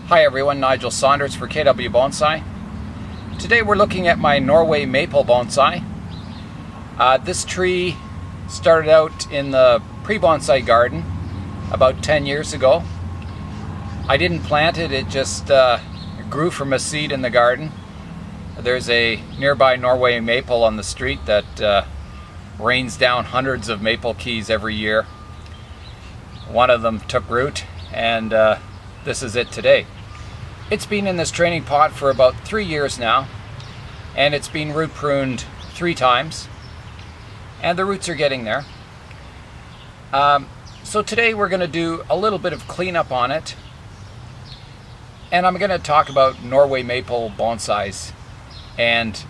Hi everyone, Nigel Saunders for KW Bonsai. Today we're looking at my Norway Maple bonsai. This tree started out in the pre-bonsai garden about 10 years ago. I didn't plant it, it just grew from a seed in the garden. There's a nearby Norway Maple on the street that rains down hundreds of maple keys every year. One of them took root and this is it today. It's been in this training pot for about 3 years now, and it's been root pruned 3 times, and the roots are getting there. So today we're going to do a little bit of cleanup on it, and I'm going to talk about Norway Maple bonsais and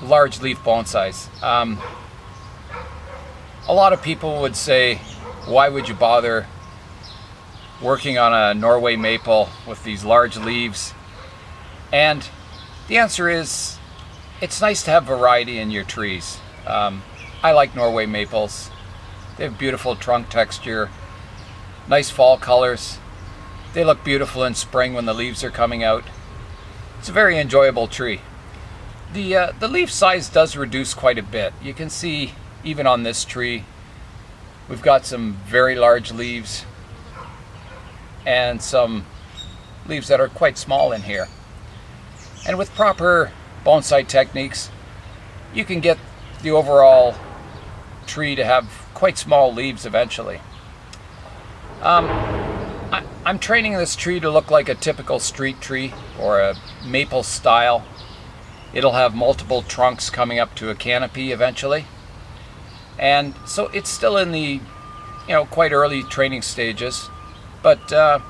large leaf bonsais. A lot of people would say, why would you bother working on a Norway Maple with these large leaves? And the answer is, it's nice to have variety in your trees. I like Norway Maples. They have beautiful trunk texture, nice fall colors. They look beautiful in spring when the leaves are coming out. It's a very enjoyable tree. The leaf size does reduce quite a bit. You can see even on this tree, we've got some very large leaves and some leaves that are quite small in here. And with proper bonsai techniques, you can get the overall tree to have quite small leaves eventually. I'm training this tree to look like a typical street tree or a maple style. It'll have multiple trunks coming up to a canopy eventually. And so it's still in the quite early training stages. But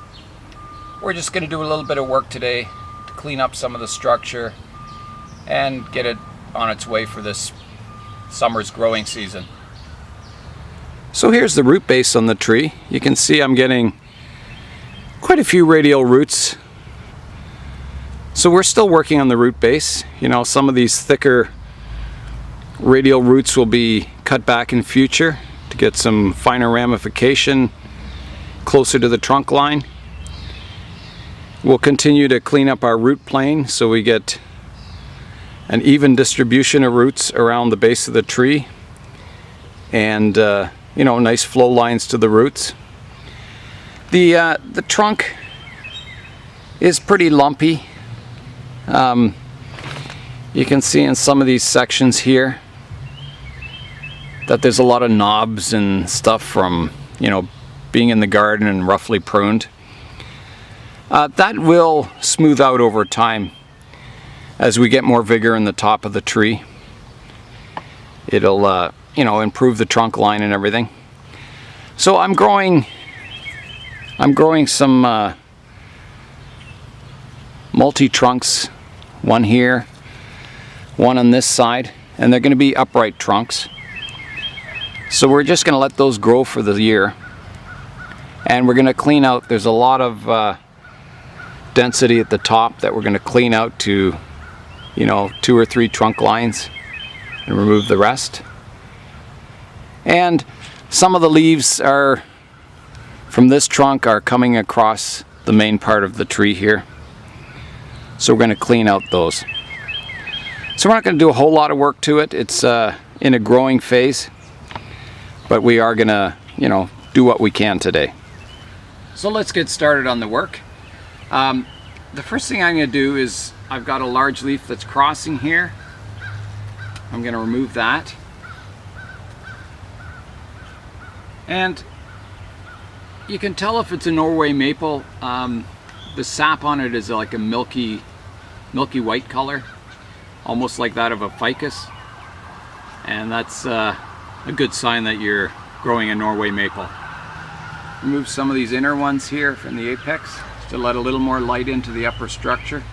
we're just going to do a little bit of work today to clean up some of the structure and get it on its way for this summer's growing season. So here's the root base on the tree. You can see I'm getting quite a few radial roots. So we're still working on the root base. Some of these thicker radial roots will be cut back in future to get some finer ramification closer to the trunk line. We'll continue to clean up our root plane so we get an even distribution of roots around the base of the tree, and nice flow lines to the roots. The trunk is pretty lumpy. You can see in some of these sections here that there's a lot of knobs and stuff from being in the garden and roughly pruned. That will smooth out over time as we get more vigor in the top of the tree. It'll improve the trunk line and everything. So I'm growing some multi-trunks, one here, one on this side, and they're going to be upright trunks. So we're just going to let those grow for the year. And we're going to clean out, there's a lot of density at the top that we're going to clean out to 2 or 3 trunk lines and remove the rest. And some of the leaves are from this trunk are coming across the main part of the tree here. So we're going to clean out those. So we're not going to do a whole lot of work to it. It's in a growing phase, but we are going to do what we can today. So let's get started on the work. The first thing I'm going to do is, I've got a large leaf that's crossing here. I'm going to remove that. And you can tell if it's a Norway Maple. The sap on it is like a milky white color, almost like that of a ficus. And that's a good sign that you're growing a Norway Maple. Remove some of these inner ones here from the apex to let a little more light into the upper structure.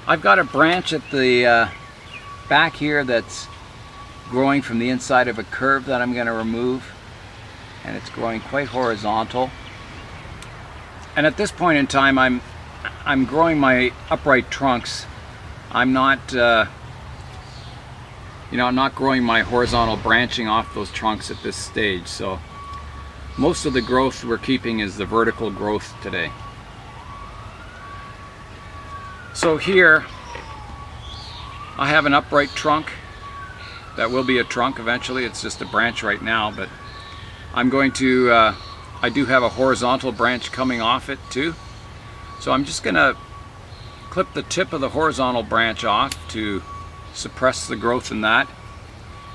I've got a branch at the back here that's growing from the inside of a curve that I'm going to remove, and it's growing quite horizontal. And at this point in time, I'm growing my upright trunks. I'm not You know, I'm not growing my horizontal branching off those trunks at this stage, so most of the growth we're keeping is the vertical growth today. So here I have an upright trunk that will be a trunk eventually. It's just a branch right now, but I'm going to I do have a horizontal branch coming off it too, so I'm just gonna clip the tip of the horizontal branch off to suppress the growth in that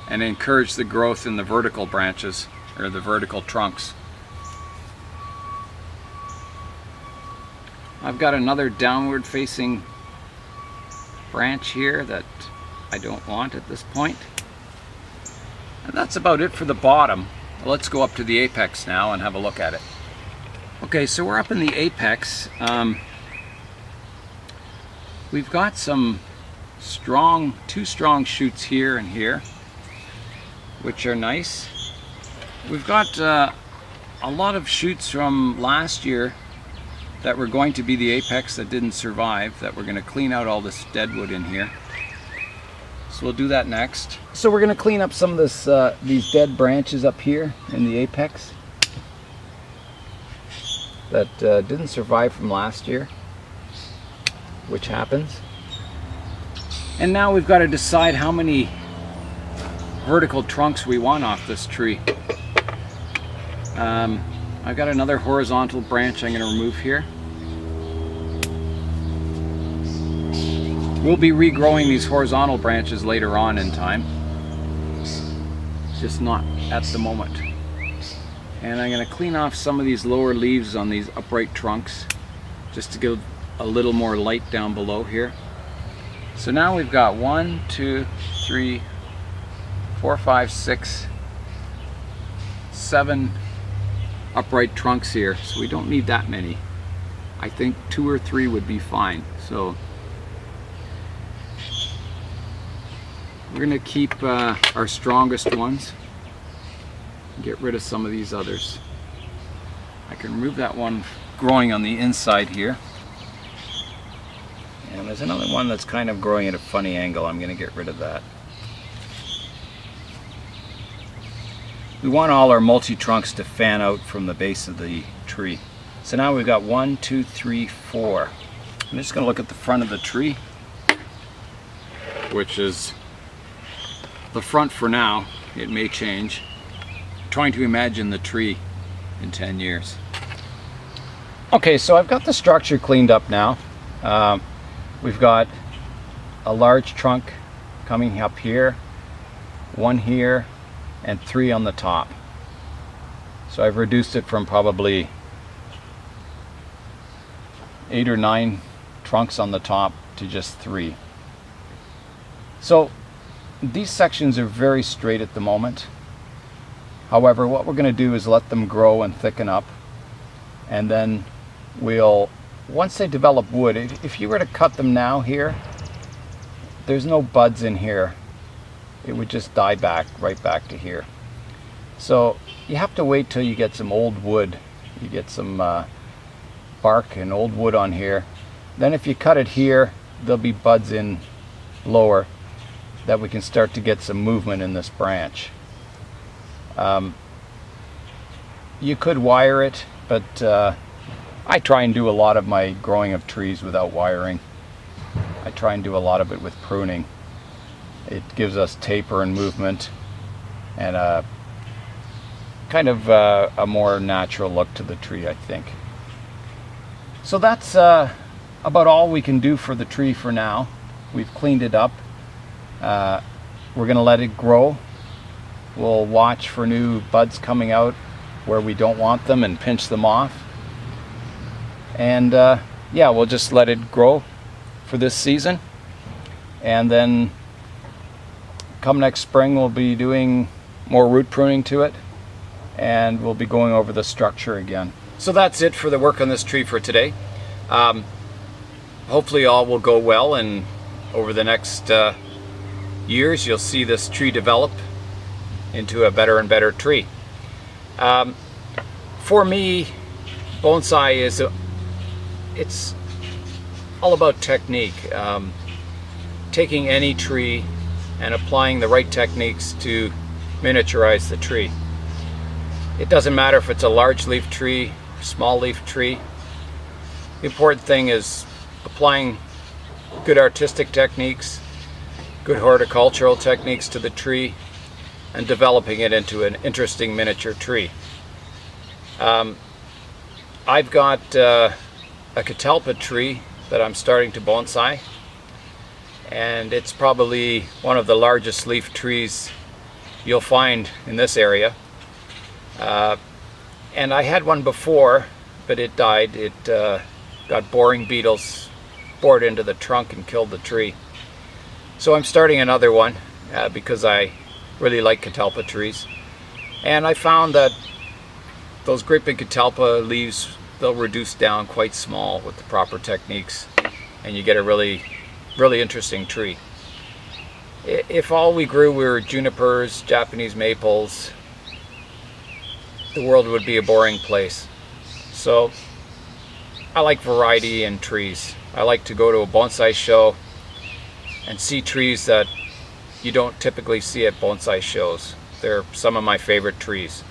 and encourage the growth in the vertical branches, or the vertical trunks. I've got another downward facing branch here that I don't want at this point. And that's about it for the bottom. Let's go up to the apex now and have a look at it. Okay, so we're up in the apex. We've got some two strong shoots here and here, which are nice. We've got a lot of shoots from last year that were going to be the apex that didn't survive, that we're going to clean out all this dead wood in here. So we'll do that next. So we're going to clean up some of this, these dead branches up here in the apex that didn't survive from last year, which happens. And now we've got to decide how many vertical trunks we want off this tree. I've got another horizontal branch I'm going to remove here. We'll be regrowing these horizontal branches later on in time, just not at the moment. And I'm going to clean off some of these lower leaves on these upright trunks just to give a little more light down below here. So now we've got 1, 2, 3, 4, 5, 6, 7 upright trunks here, so we don't need that many. I think 2 or 3 would be fine. So we're going to keep our strongest ones and get rid of some of these others. I can remove that one growing on the inside here. And there's another one that's kind of growing at a funny angle. I'm going to get rid of that. We want all our multi-trunks to fan out from the base of the tree. So now we've got 1, 2, 3, 4. I'm just going to look at the front of the tree, which is the front for now. It may change. I'm trying to imagine the tree in 10 years. Okay, so I've got the structure cleaned up now. We've got a large trunk coming up here, 1 here, and 3 on the top. So I've reduced it from probably 8 or 9 trunks on the top to just 3. So these sections are very straight at the moment. However, what we're going to do is let them grow and thicken up, and then once they develop wood, if you were to cut them now here, there's no buds in here. It would just die right back to here. So you have to wait till you get some old wood. You get some bark and old wood on here. Then if you cut it here, there'll be buds in lower that we can start to get some movement in this branch. You could wire it, but I try and do a lot of my growing of trees without wiring. I try and do a lot of it with pruning. It gives us taper and movement and a kind of a more natural look to the tree, I think. So that's about all we can do for the tree for now. We've cleaned it up. We're going to let it grow. We'll watch for new buds coming out where we don't want them and pinch them off. And yeah, we'll just let it grow for this season. And then come next spring, we'll be doing more root pruning to it, and we'll be going over the structure again. So that's it for the work on this tree for today. Hopefully all will go well, and over the next years you'll see this tree develop into a better and better tree. For me, bonsai it's all about technique. Taking any tree and applying the right techniques to miniaturize the tree. It doesn't matter if it's a large leaf tree, small leaf tree. The important thing is applying good artistic techniques, good horticultural techniques to the tree, and developing it into an interesting miniature tree. I've got a catalpa tree that I'm starting to bonsai, and it's probably one of the largest leaf trees you'll find in this area. And I had one before, but it died. It got boring beetles, bored into the trunk and killed the tree. So I'm starting another one because I really like catalpa trees. And I found that those great big catalpa leaves, they'll reduce down quite small with the proper techniques, and you get a really interesting tree. If all we grew were junipers, Japanese maples, the world would be a boring place. So I like variety in trees. I like to go to a bonsai show and see trees that you don't typically see at bonsai shows. They're some of my favorite trees.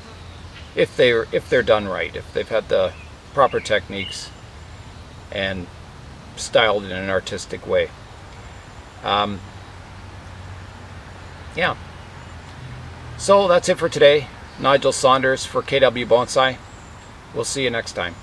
If they're done right, if they've had the proper techniques and styled in an artistic way. Yeah. So that's it for today. Nigel Saunders for KW Bonsai. We'll see you next time.